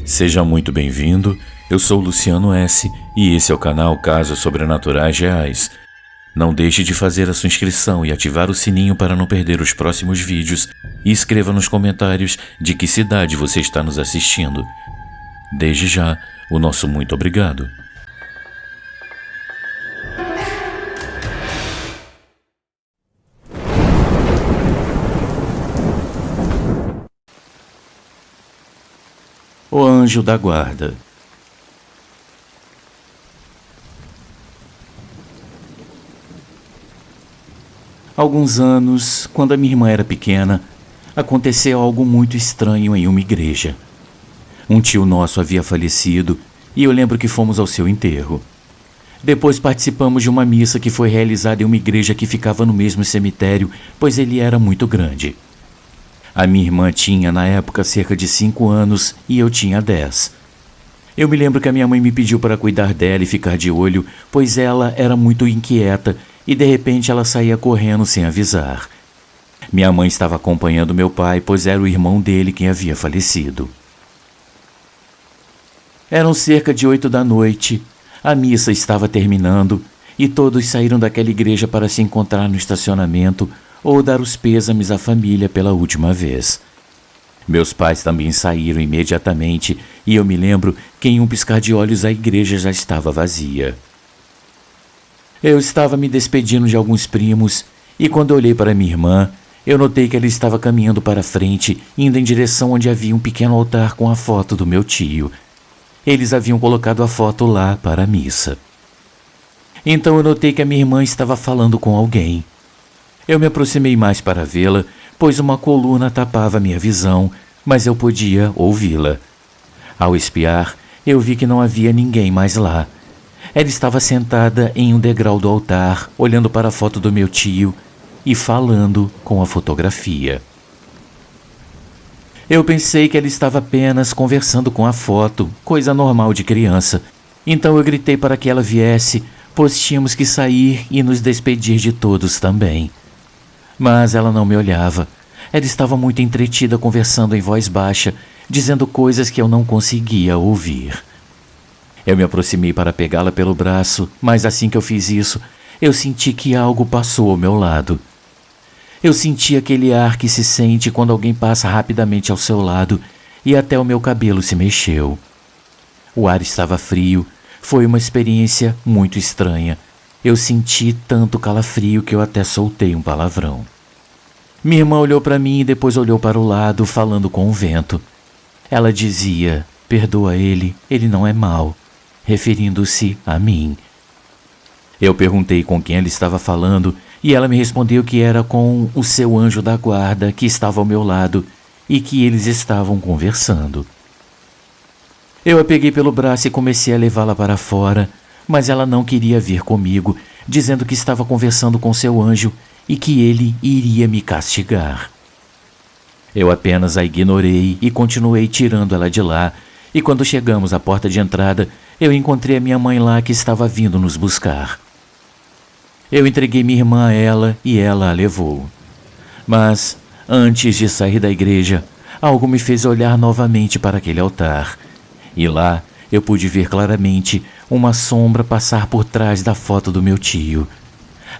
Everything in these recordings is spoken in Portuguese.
Seja muito bem-vindo, eu sou Luciano S. e esse é o canal Casos Sobrenaturais Reais. Não deixe de fazer a sua inscrição e ativar o sininho para não perder os próximos vídeos e escreva nos comentários de que cidade você está nos assistindo. Desde já, o nosso muito obrigado. O Anjo da Guarda. Há alguns anos, quando a minha irmã era pequena, aconteceu algo muito estranho em uma igreja. Um tio nosso havia falecido e eu lembro que fomos ao seu enterro. Depois participamos de uma missa que foi realizada em uma igreja que ficava no mesmo cemitério, pois ele era muito grande. A minha irmã tinha, na época, cerca de 5 anos e eu tinha 10. Eu me lembro que a minha mãe me pediu para cuidar dela e ficar de olho, pois ela era muito inquieta e de repente ela saía correndo sem avisar. Minha mãe estava acompanhando meu pai, pois era o irmão dele quem havia falecido. Eram cerca de 8 da noite, a missa estava terminando e todos saíram daquela igreja para se encontrar no estacionamento ou dar os pêsames à família pela última vez. Meus pais também saíram imediatamente e eu me lembro que em um piscar de olhos a igreja já estava vazia. Eu estava me despedindo de alguns primos e quando olhei para minha irmã, eu notei que ela estava caminhando para frente, indo em direção onde havia um pequeno altar com a foto do meu tio. Eles haviam colocado a foto lá para a missa. Então eu notei que a minha irmã estava falando com alguém. Eu me aproximei mais para vê-la, pois uma coluna tapava minha visão, mas eu podia ouvi-la. Ao espiar, eu vi que não havia ninguém mais lá. Ela estava sentada em um degrau do altar, olhando para a foto do meu tio e falando com a fotografia. Eu pensei que ela estava apenas conversando com a foto, coisa normal de criança. Então eu gritei para que ela viesse, pois tínhamos que sair e nos despedir de todos também. Mas ela não me olhava. Ela estava muito entretida conversando em voz baixa, dizendo coisas que eu não conseguia ouvir. Eu me aproximei para pegá-la pelo braço, mas assim que eu fiz isso, eu senti que algo passou ao meu lado. Eu senti aquele ar que se sente quando alguém passa rapidamente ao seu lado e até o meu cabelo se mexeu. O ar estava frio, foi uma experiência muito estranha. Eu senti tanto calafrio que eu até soltei um palavrão. Minha irmã olhou para mim e depois olhou para o lado, falando com o vento. Ela dizia, perdoa ele não é mau, referindo-se a mim. Eu perguntei com quem ela estava falando e ela me respondeu que era com o seu anjo da guarda que estava ao meu lado e que eles estavam conversando. Eu a peguei pelo braço e comecei a levá-la para fora, mas ela não queria vir comigo, dizendo que estava conversando com seu anjo e que ele iria me castigar. Eu apenas a ignorei e continuei tirando ela de lá, e quando chegamos à porta de entrada, eu encontrei a minha mãe lá que estava vindo nos buscar. Eu entreguei minha irmã a ela e ela a levou. Mas, antes de sair da igreja, algo me fez olhar novamente para aquele altar, e lá eu pude ver claramente uma sombra passar por trás da foto do meu tio.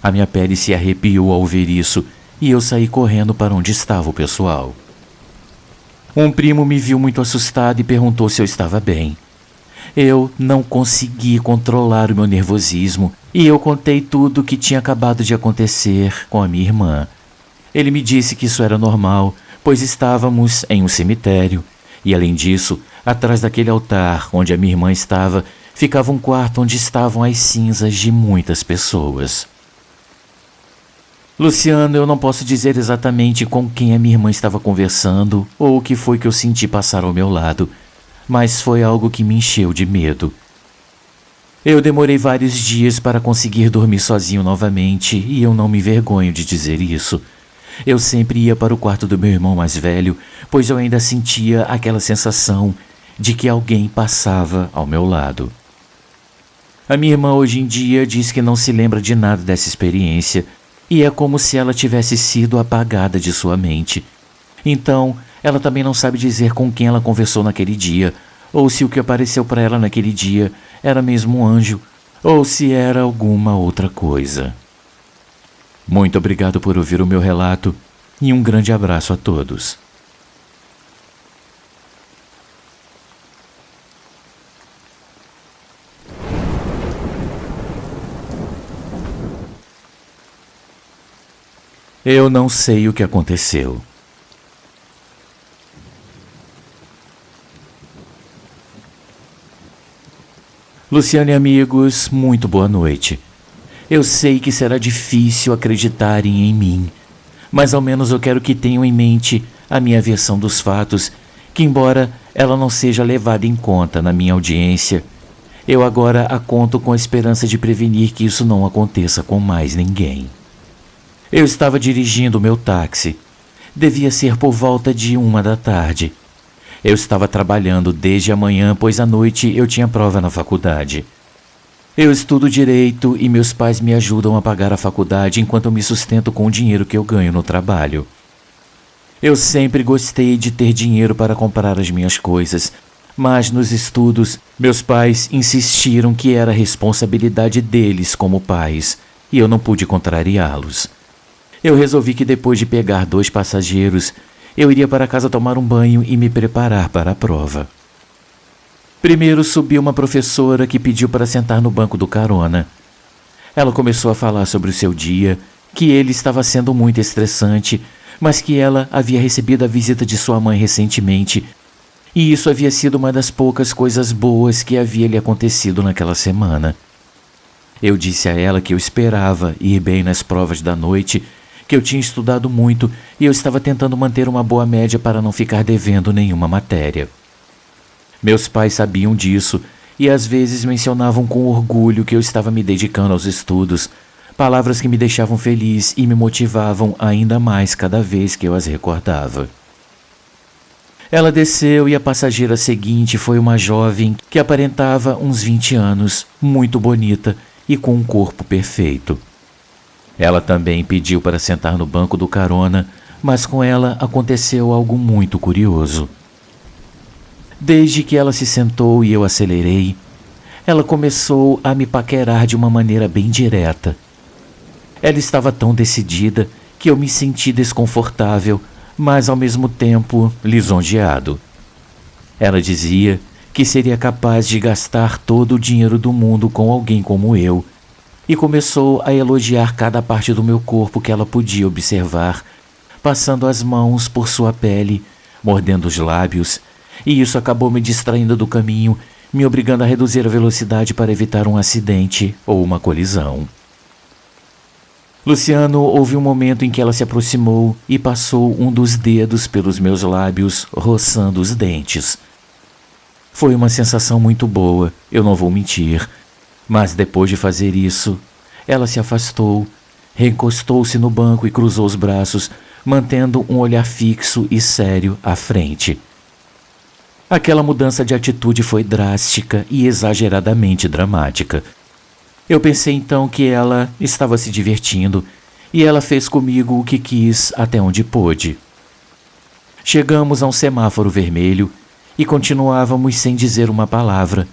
A minha pele se arrepiou ao ver isso e eu saí correndo para onde estava o pessoal. Um primo me viu muito assustado e perguntou se eu estava bem. Eu não consegui controlar o meu nervosismo e eu contei tudo o que tinha acabado de acontecer com a minha irmã. Ele me disse que isso era normal, pois estávamos em um cemitério e, além disso, atrás daquele altar onde a minha irmã estava, ficava um quarto onde estavam as cinzas de muitas pessoas. Luciano, eu não posso dizer exatamente com quem a minha irmã estava conversando ou o que foi que eu senti passar ao meu lado, mas foi algo que me encheu de medo. Eu demorei vários dias para conseguir dormir sozinho novamente e eu não me envergonho de dizer isso. Eu sempre ia para o quarto do meu irmão mais velho, pois eu ainda sentia aquela sensação de que alguém passava ao meu lado. A minha irmã hoje em dia diz que não se lembra de nada dessa experiência e é como se ela tivesse sido apagada de sua mente. Então, ela também não sabe dizer com quem ela conversou naquele dia ou se o que apareceu para ela naquele dia era mesmo um anjo, ou se era alguma outra coisa. Muito obrigado por ouvir o meu relato e um grande abraço a todos. Eu não sei o que aconteceu. Luciano e amigos, muito boa noite. Eu sei que será difícil acreditarem em mim, mas ao menos eu quero que tenham em mente a minha versão dos fatos, que embora ela não seja levada em conta na minha audiência, eu agora a conto com a esperança de prevenir que isso não aconteça com mais ninguém. Eu estava dirigindo o meu táxi. Devia ser por volta de 1 da tarde. Eu estava trabalhando desde a manhã, pois à noite eu tinha prova na faculdade. Eu estudo direito e meus pais me ajudam a pagar a faculdade enquanto eu me sustento com o dinheiro que eu ganho no trabalho. Eu sempre gostei de ter dinheiro para comprar as minhas coisas, mas nos estudos, meus pais insistiram que era responsabilidade deles como pais, e eu não pude contrariá-los. Eu resolvi que depois de pegar 2 passageiros, eu iria para casa tomar um banho e me preparar para a prova. Primeiro subiu uma professora que pediu para sentar no banco do carona. Ela começou a falar sobre o seu dia, que ele estava sendo muito estressante, mas que ela havia recebido a visita de sua mãe recentemente, e isso havia sido uma das poucas coisas boas que havia lhe acontecido naquela semana. Eu disse a ela que eu esperava ir bem nas provas da noite, que eu tinha estudado muito e eu estava tentando manter uma boa média para não ficar devendo nenhuma matéria. Meus pais sabiam disso e às vezes mencionavam com orgulho que eu estava me dedicando aos estudos, palavras que me deixavam feliz e me motivavam ainda mais cada vez que eu as recordava. Ela desceu e a passageira seguinte foi uma jovem que aparentava uns 20 anos, muito bonita e com um corpo perfeito. Ela também pediu para sentar no banco do carona, mas com ela aconteceu algo muito curioso. Desde que ela se sentou e eu acelerei, ela começou a me paquerar de uma maneira bem direta. Ela estava tão decidida que eu me senti desconfortável, mas ao mesmo tempo lisonjeado. Ela dizia que seria capaz de gastar todo o dinheiro do mundo com alguém como eu, e começou a elogiar cada parte do meu corpo que ela podia observar, passando as mãos por sua pele, mordendo os lábios, e isso acabou me distraindo do caminho, me obrigando a reduzir a velocidade para evitar um acidente ou uma colisão. Luciano, houve um momento em que ela se aproximou e passou um dos dedos pelos meus lábios, roçando os dentes. Foi uma sensação muito boa, eu não vou mentir. Mas depois de fazer isso, ela se afastou, recostou-se no banco e cruzou os braços, mantendo um olhar fixo e sério à frente. Aquela mudança de atitude foi drástica e exageradamente dramática. Eu pensei então que ela estava se divertindo e ela fez comigo o que quis até onde pôde. Chegamos a um semáforo vermelho e continuávamos sem dizer uma palavra.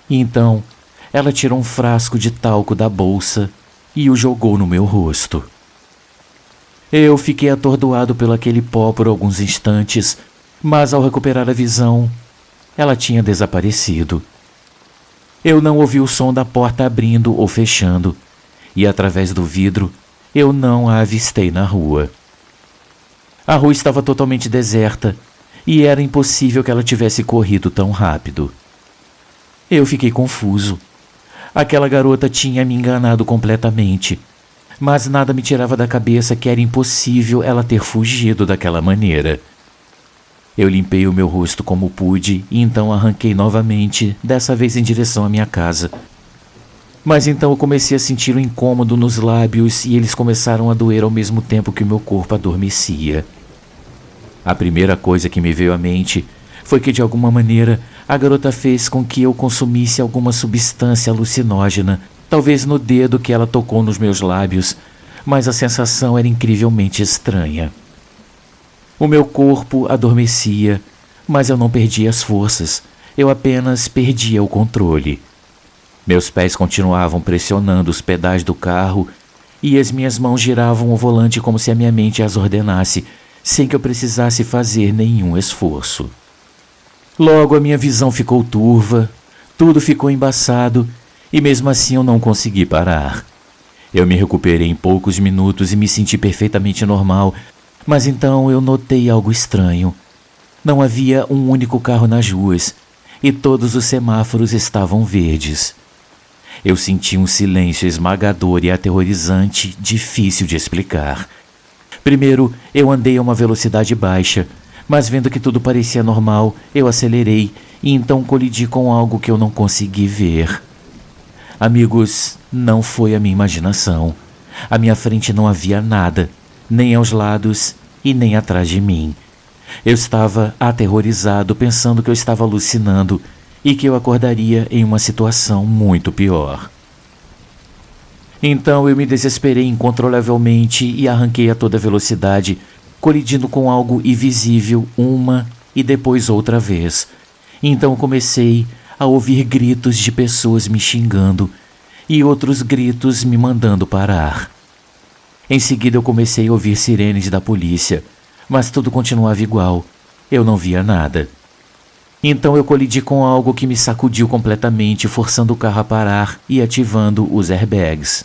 E então, ela tirou um frasco de talco da bolsa e o jogou no meu rosto. Eu fiquei atordoado pelo aquele pó por alguns instantes, mas ao recuperar a visão, ela tinha desaparecido. Eu não ouvi o som da porta abrindo ou fechando, e através do vidro, eu não a avistei na rua. A rua estava totalmente deserta, e era impossível que ela tivesse corrido tão rápido. Eu fiquei confuso. Aquela garota tinha me enganado completamente, mas nada me tirava da cabeça que era impossível ela ter fugido daquela maneira. Eu limpei o meu rosto como pude e então arranquei novamente, dessa vez em direção à minha casa. Mas então eu comecei a sentir um incômodo nos lábios e eles começaram a doer ao mesmo tempo que o meu corpo adormecia. A primeira coisa que me veio à mente foi que de alguma maneira a garota fez com que eu consumisse alguma substância alucinógena, talvez no dedo que ela tocou nos meus lábios, mas a sensação era incrivelmente estranha. O meu corpo adormecia, mas eu não perdia as forças. eu apenas perdia o controle. Meus pés continuavam pressionando os pedais do carro e as minhas mãos giravam o volante como se a minha mente as ordenasse, sem que eu precisasse fazer nenhum esforço. Logo a minha visão ficou turva, tudo ficou embaçado e mesmo assim eu não consegui parar. Eu me recuperei em poucos minutos e me senti perfeitamente normal, mas então eu notei algo estranho. Não havia um único carro nas ruas e todos os semáforos estavam verdes. Eu senti um silêncio esmagador e aterrorizante, difícil de explicar. Primeiro, eu andei a uma velocidade baixa, mas vendo que tudo parecia normal, eu acelerei e então colidi com algo que eu não consegui ver. Amigos, não foi a minha imaginação. À minha frente não havia nada, nem aos lados e nem atrás de mim. Eu estava aterrorizado, pensando que eu estava alucinando e que eu acordaria em uma situação muito pior. Então eu me desesperei incontrolavelmente e arranquei a toda velocidade, colidindo com algo invisível uma e depois outra vez. Então comecei a ouvir gritos de pessoas me xingando e outros gritos me mandando parar. Em seguida eu comecei a ouvir sirenes da polícia, mas tudo continuava igual. Eu não via nada. Então eu colidi com algo que me sacudiu completamente, forçando o carro a parar e ativando os airbags.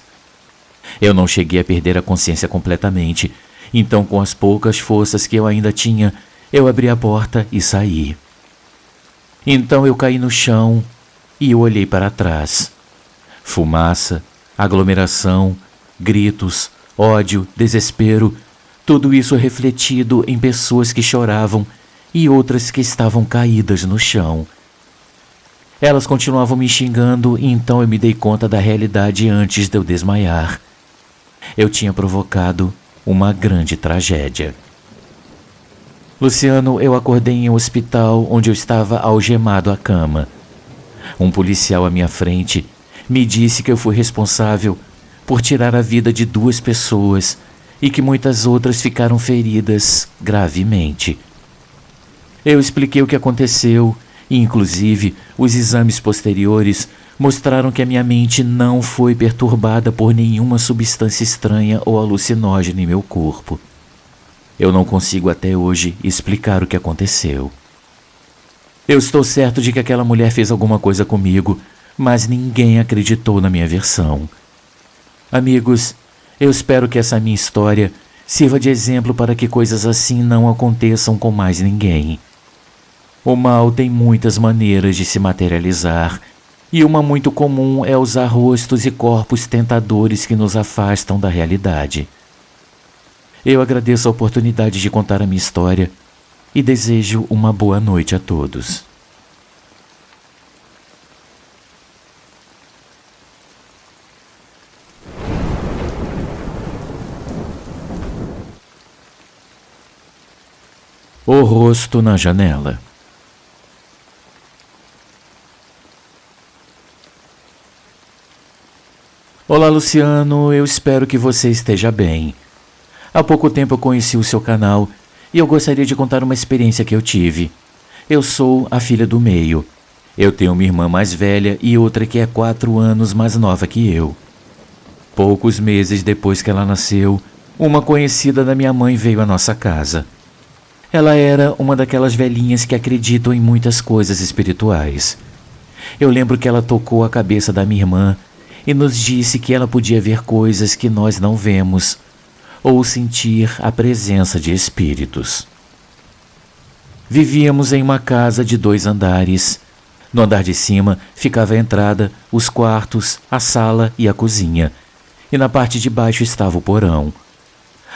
Eu não cheguei a perder a consciência completamente, então com as poucas forças que eu ainda tinha, eu abri a porta e saí. Então eu caí no chão e eu olhei para trás. Fumaça, aglomeração, gritos, ódio, desespero, tudo isso refletido em pessoas que choravam e outras que estavam caídas no chão. Elas continuavam me xingando e então eu me dei conta da realidade antes de eu desmaiar. Eu tinha provocado uma grande tragédia. Luciano, eu acordei em um hospital onde eu estava algemado à cama. Um policial à minha frente me disse que eu fui responsável por tirar a vida de 2 pessoas e que muitas outras ficaram feridas gravemente. Eu expliquei o que aconteceu e, inclusive, os exames posteriores mostraram que a minha mente não foi perturbada por nenhuma substância estranha ou alucinógena em meu corpo. Eu não consigo até hoje explicar o que aconteceu. Eu estou certo de que aquela mulher fez alguma coisa comigo, mas ninguém acreditou na minha versão. Amigos, eu espero que essa minha história sirva de exemplo para que coisas assim não aconteçam com mais ninguém. O mal tem muitas maneiras de se materializar, e uma muito comum é usar rostos e corpos tentadores que nos afastam da realidade. Eu agradeço a oportunidade de contar a minha história e desejo uma boa noite a todos. O rosto na janela. Olá, Luciano, eu espero que você esteja bem. Há pouco tempo eu conheci o seu canal e eu gostaria de contar uma experiência que eu tive. Eu sou a filha do meio. Eu tenho uma irmã mais velha e outra que é 4 anos mais nova que eu. Poucos meses depois que ela nasceu, uma conhecida da minha mãe veio à nossa casa. Ela era uma daquelas velhinhas que acreditam em muitas coisas espirituais. Eu lembro que ela tocou a cabeça da minha irmã e nos disse que ela podia ver coisas que nós não vemos, ou sentir a presença de espíritos. Vivíamos em uma casa de 2 andares. No andar de cima ficava a entrada, os quartos, a sala e a cozinha, e na parte de baixo estava o porão.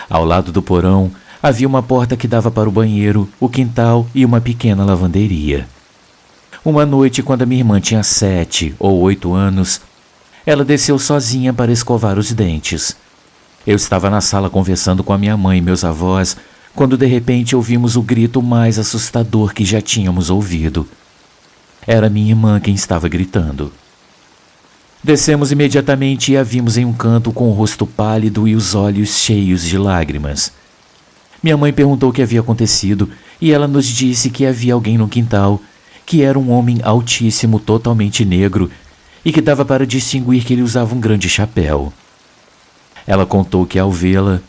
Ao lado do porão havia uma porta que dava para o banheiro, o quintal e uma pequena lavanderia. Uma noite, quando a minha irmã tinha 7 ou 8 anos, ela desceu sozinha para escovar os dentes. Eu estava na sala conversando com a minha mãe e meus avós, quando de repente ouvimos o grito mais assustador que já tínhamos ouvido. Era minha irmã quem estava gritando. Descemos imediatamente e a vimos em um canto com o rosto pálido e os olhos cheios de lágrimas. Minha mãe perguntou o que havia acontecido e ela nos disse que havia alguém no quintal, que era um homem altíssimo, totalmente negro, e que dava para distinguir que ele usava um grande chapéu. Ela contou que, ao vê-la,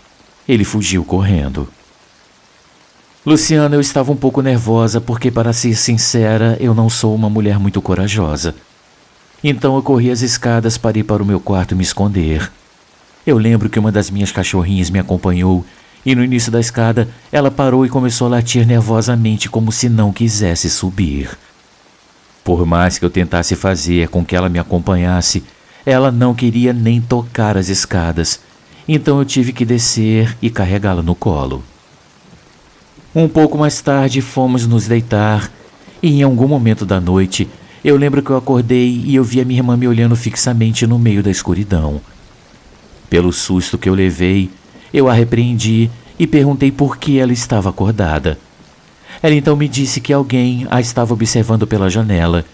ele fugiu correndo. Luciana, eu estava um pouco nervosa porque, para ser sincera, eu não sou uma mulher muito corajosa. Então eu corri as escadas para ir para o meu quarto me esconder. Eu lembro que uma das minhas cachorrinhas me acompanhou e no início da escada ela parou e começou a latir nervosamente como se não quisesse subir. Por mais que eu tentasse fazer com que ela me acompanhasse, ela não queria nem tocar as escadas, então eu tive que descer e carregá-la no colo. Um pouco mais tarde fomos nos deitar e em algum momento da noite eu lembro que eu acordei e eu vi a minha irmã me olhando fixamente no meio da escuridão. Pelo susto que eu levei, eu a repreendi e perguntei por que ela estava acordada. Ela então me disse que alguém a estava observando pela janela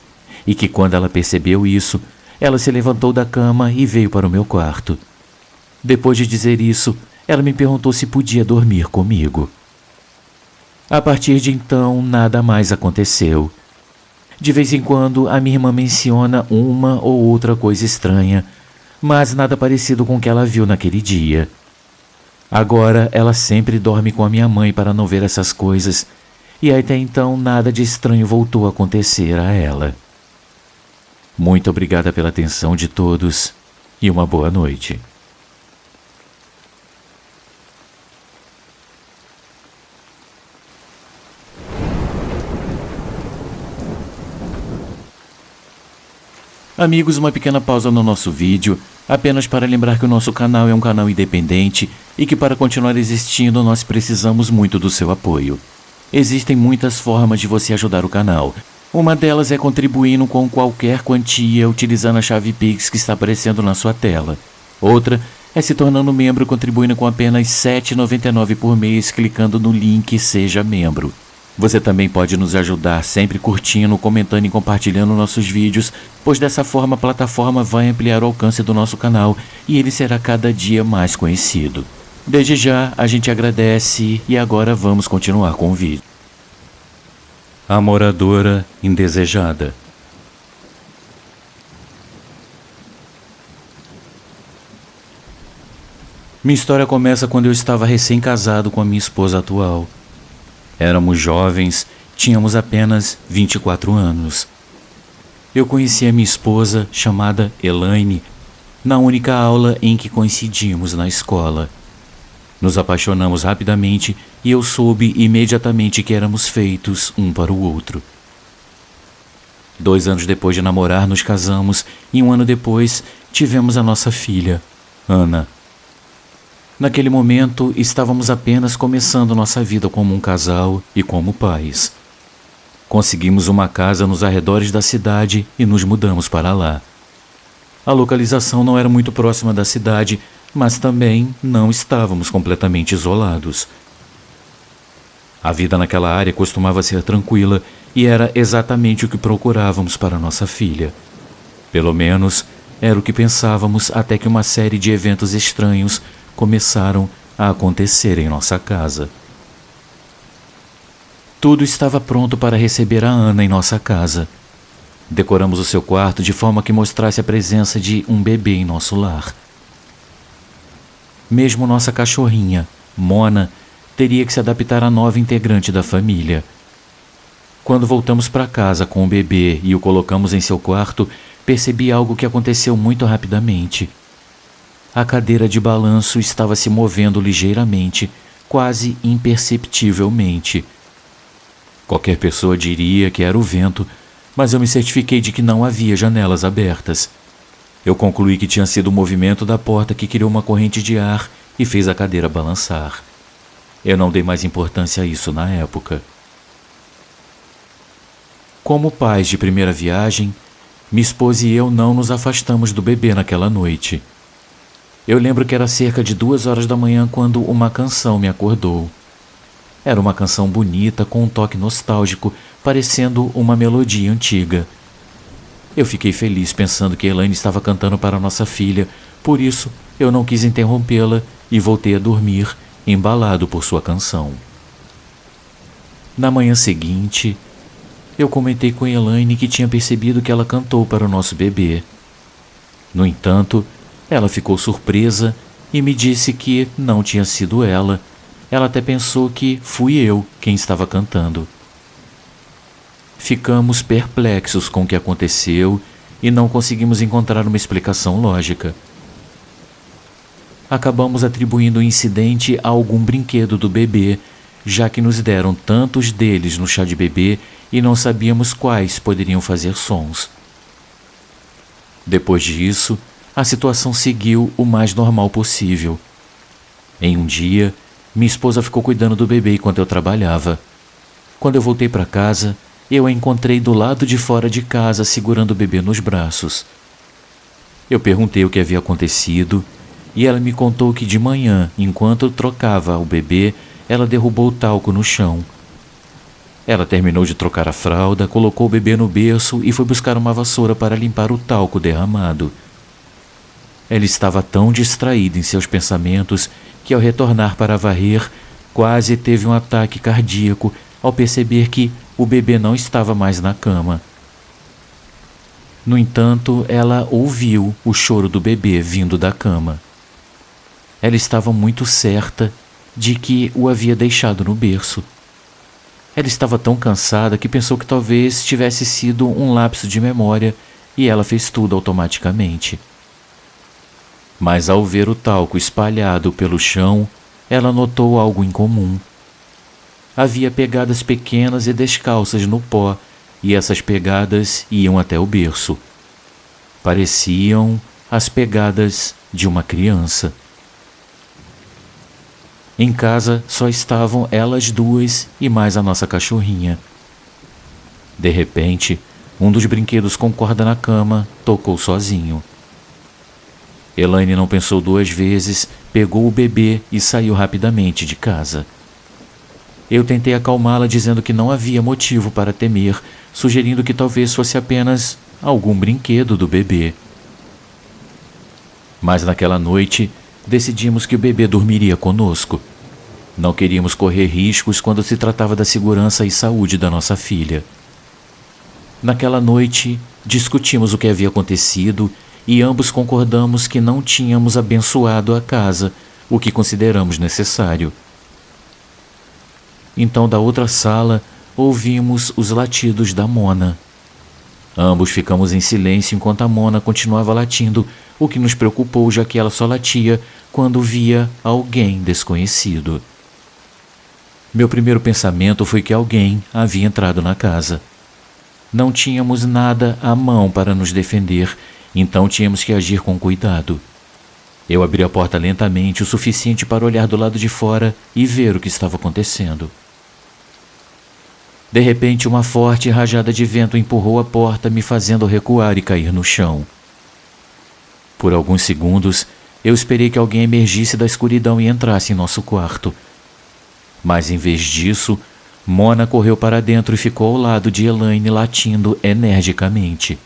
e que quando ela percebeu isso, ela se levantou da cama e veio para o meu quarto. Depois de dizer isso, ela me perguntou se podia dormir comigo. A partir de então, nada mais aconteceu. De vez em quando, a minha irmã menciona uma ou outra coisa estranha, mas nada parecido com o que ela viu naquele dia. Agora, ela sempre dorme com a minha mãe para não ver essas coisas, e até então nada de estranho voltou a acontecer a ela. Muito obrigada pela atenção de todos e uma boa noite. Amigos, uma pequena pausa no nosso vídeo, apenas para lembrar que o nosso canal é um canal independente e que para continuar existindo nós precisamos muito do seu apoio. Existem muitas formas de você ajudar o canal. Uma delas é contribuindo com qualquer quantia utilizando a chave Pix que está aparecendo na sua tela. Outra é se tornando membro contribuindo com apenas R$ 7,99 por mês clicando no link Seja Membro. Você também pode nos ajudar sempre curtindo, comentando e compartilhando nossos vídeos, pois dessa forma a plataforma vai ampliar o alcance do nosso canal e ele será cada dia mais conhecido. Desde já, a gente agradece e agora vamos continuar com o vídeo. A moradora indesejada. Minha história começa quando eu estava recém-casado com a minha esposa atual. Éramos jovens, tínhamos apenas 24 anos. Eu conheci a minha esposa, chamada Elaine, na única aula em que coincidimos na escola. Nos apaixonamos rapidamente e eu soube imediatamente que éramos feitos um para o outro. 2 anos depois de namorar, nos casamos e 1 ano depois tivemos a nossa filha, Ana. Naquele momento, estávamos apenas começando nossa vida como um casal e como pais. Conseguimos uma casa nos arredores da cidade e nos mudamos para lá. A localização não era muito próxima da cidade, mas também não estávamos completamente isolados. A vida naquela área costumava ser tranquila e era exatamente o que procurávamos para nossa filha. Pelo menos, era o que pensávamos até que uma série de eventos estranhos começaram a acontecer em nossa casa. Tudo estava pronto para receber a Ana em nossa casa. Decoramos o seu quarto de forma que mostrasse a presença de um bebê em nosso lar. Mesmo nossa cachorrinha, Mona, teria que se adaptar à nova integrante da família. Quando voltamos para casa com o bebê e o colocamos em seu quarto, percebi algo que aconteceu muito rapidamente. A cadeira de balanço estava se movendo ligeiramente, quase imperceptivelmente. Qualquer pessoa diria que era o vento, mas eu me certifiquei de que não havia janelas abertas. Eu concluí que tinha sido o movimento da porta que criou uma corrente de ar e fez a cadeira balançar. Eu não dei mais importância a isso na época. Como pais de primeira viagem, minha esposa e eu não nos afastamos do bebê naquela noite. Eu lembro que era cerca de 2 horas da manhã quando uma canção me acordou. Era uma canção bonita com um toque nostálgico, parecendo uma melodia antiga. Eu fiquei feliz pensando que Elaine estava cantando para nossa filha, por isso eu não quis interrompê-la e voltei a dormir, embalado por sua canção. Na manhã seguinte, Eu comentei com Elaine que tinha percebido que ela cantou para o nosso bebê. No entanto, ela ficou surpresa e me disse que não tinha sido ela. Ela até pensou que fui eu quem estava cantando. Ficamos perplexos com o que aconteceu e não conseguimos encontrar uma explicação lógica. Acabamos atribuindo o incidente a algum brinquedo do bebê, já que nos deram tantos deles no chá de bebê e não sabíamos quais poderiam fazer sons. Depois disso, a situação seguiu o mais normal possível. Em um dia, minha esposa ficou cuidando do bebê enquanto eu trabalhava. Quando eu voltei para casa, eu a encontrei do lado de fora de casa segurando o bebê nos braços. Eu perguntei o que havia acontecido e ela me contou que de manhã, enquanto eu trocava o bebê, ela derrubou o talco no chão. Ela terminou de trocar a fralda, colocou o bebê no berço e foi buscar uma vassoura para limpar o talco derramado. Ela estava tão distraída em seus pensamentos que, ao retornar para varrer, quase teve um ataque cardíaco ao perceber que o bebê não estava mais na cama. No entanto, ela ouviu o choro do bebê vindo da cama. Ela estava muito certa de que o havia deixado no berço. Ela estava tão cansada que pensou que talvez tivesse sido um lapso de memória e ela fez tudo automaticamente. Mas ao ver o talco espalhado pelo chão, ela notou algo incomum. Havia pegadas pequenas e descalças no pó, e essas pegadas iam até o berço. Pareciam as pegadas de uma criança. Em casa só estavam elas duas e mais a nossa cachorrinha. De repente, um dos brinquedos com corda na cama tocou sozinho. Elaine não pensou duas vezes, pegou o bebê e saiu rapidamente de casa. Eu tentei acalmá-la dizendo que não havia motivo para temer, sugerindo que talvez fosse apenas algum brinquedo do bebê. Mas naquela noite, decidimos que o bebê dormiria conosco. Não queríamos correr riscos quando se tratava da segurança e saúde da nossa filha. Naquela noite, discutimos o que havia acontecido e ambos concordamos que não tínhamos abençoado a casa, o que consideramos necessário. Então, da outra sala, ouvimos os latidos da Mona. Ambos ficamos em silêncio enquanto a Mona continuava latindo, o que nos preocupou, já que ela só latia quando via alguém desconhecido. Meu primeiro pensamento foi que alguém havia entrado na casa. Não tínhamos nada à mão para nos defender, então tínhamos que agir com cuidado. Eu abri a porta lentamente o suficiente para olhar do lado de fora e ver o que estava acontecendo. De repente, uma forte rajada de vento empurrou a porta, me fazendo recuar e cair no chão. Por alguns segundos, eu esperei que alguém emergisse da escuridão e entrasse em nosso quarto. Mas, em vez disso, Mona correu para dentro e ficou ao lado de Elaine latindo energicamente.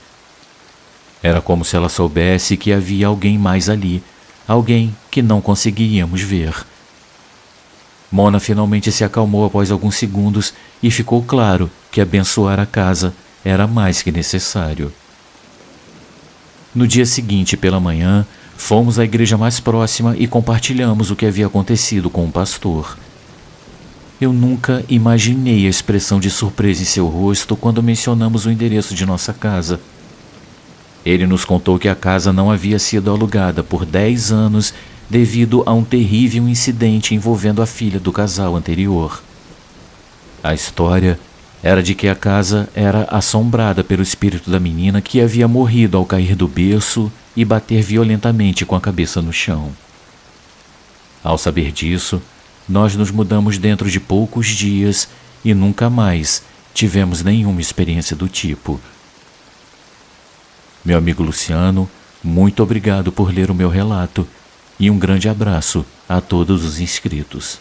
Era como se ela soubesse que havia alguém mais ali, alguém que não conseguiríamos ver. Mona finalmente se acalmou após alguns segundos e ficou claro que abençoar a casa era mais que necessário. No dia seguinte, pela manhã, fomos à igreja mais próxima e compartilhamos o que havia acontecido com o pastor. Eu nunca imaginei a expressão de surpresa em seu rosto quando mencionamos o endereço de nossa casa. Ele nos contou que a casa não havia sido alugada por 10 anos devido a um terrível incidente envolvendo a filha do casal anterior. A história era de que a casa era assombrada pelo espírito da menina que havia morrido ao cair do berço e bater violentamente com a cabeça no chão. Ao saber disso, nós nos mudamos dentro de poucos dias e nunca mais tivemos nenhuma experiência do tipo. Meu amigo Luciano, muito obrigado por ler o meu relato e um grande abraço a todos os inscritos.